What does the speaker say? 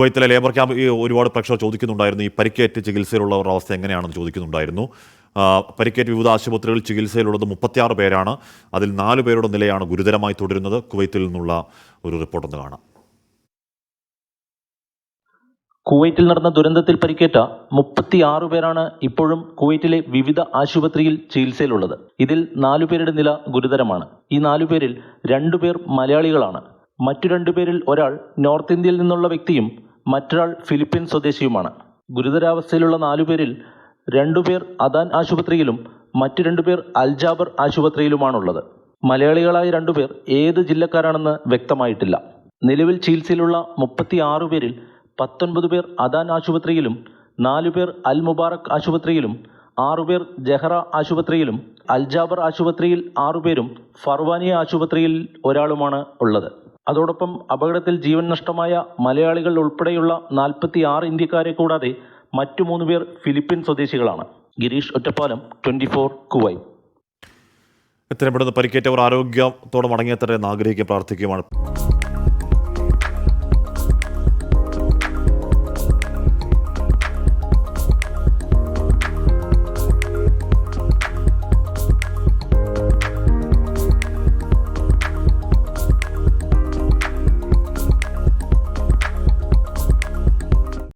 കുവൈത്തിലെ labour camp ഒരുപാട് പ്രേക്ഷകർ ചോദിക്കുന്നുണ്ടായിരുന്നു, ഈ പരിക്കേറ്റ് ചികിത്സയിലുള്ളവരുടെ അവസ്ഥ എങ്ങനെയാണെന്ന് ചോദിക്കുന്നുണ്ടായിരുന്നു. പരിക്കേറ്റ് വിവിധ ആശുപത്രികളിൽ ചികിത്സയിലുള്ളത് 36 പേരാണ്. അതിൽ 4 പേരുടെ നിലയാണ് ഗുരുതരമായി തുടരുന്നത്. കുവൈത്തിൽ നിന്നുള്ള ഒരു റിപ്പോർട്ടൊന്ന് കാണാം. കുവൈറ്റിൽ നടന്ന ദുരന്തത്തിൽ പരിക്കേറ്റ 36 പേരാണ് ഇപ്പോഴും കുവൈറ്റിലെ വിവിധ ആശുപത്രിയിൽ ചികിത്സയിലുള്ളത്. ഇതിൽ 4 പേരുടെ നില ഗുരുതരമാണ്. ഈ 4 പേരിൽ 2 പേർ മലയാളികളാണ്. മറ്റു 2 പേരിൽ ഒരാൾ നോർത്ത് ഇന്ത്യയിൽ നിന്നുള്ള വ്യക്തിയും മറ്റൊരാൾ ഫിലിപ്പീൻ സ്വദേശിയുമാണ്. ഗുരുതരാവസ്ഥയിലുള്ള 4 പേരിൽ 2 പേർ അദാൻ ആശുപത്രിയിലും മറ്റു 2 പേർ അൽജാബർ ആശുപത്രിയിലുമാണുള്ളത്. മലയാളികളായ 2 പേർ ഏത് ജില്ലക്കാരാണെന്ന് വ്യക്തമായിട്ടില്ല. നിലവിൽ ചികിത്സയിലുള്ള 36 പേരിൽ 19 പേർ അദാൻ ആശുപത്രിയിലും 4 പേർ അൽ മുബാറക് ആശുപത്രിയിലും 6 പേർ ജഹറ ആശുപത്രിയിലും അൽജാബർ ആശുപത്രിയിൽ 6 പേരും ഫർവാനിയ ആശുപത്രിയിൽ ഒരാളുമാണ് ഉള്ളത്. അതോടൊപ്പം അപകടത്തിൽ ജീവൻ നഷ്ടമായ മലയാളികൾ ഉൾപ്പെടെയുള്ള 46 ഇന്ത്യക്കാരെ കൂടാതെ മറ്റു 3 പേർ ഫിലിപ്പീൻ സ്വദേശികളാണ്. ഗിരീഷ് ഒറ്റപ്പാലം, 24 കുവൈറ്റ്. എത്രയും പെട്ടെന്ന് പരിക്കേറ്റവർ ആരോഗ്യത്തോടെ മടങ്ങിയെത്തട്ടെ എന്ന് ആഗ്രഹിക്കുകയും പ്രാർത്ഥിക്കുകയുമാണ്.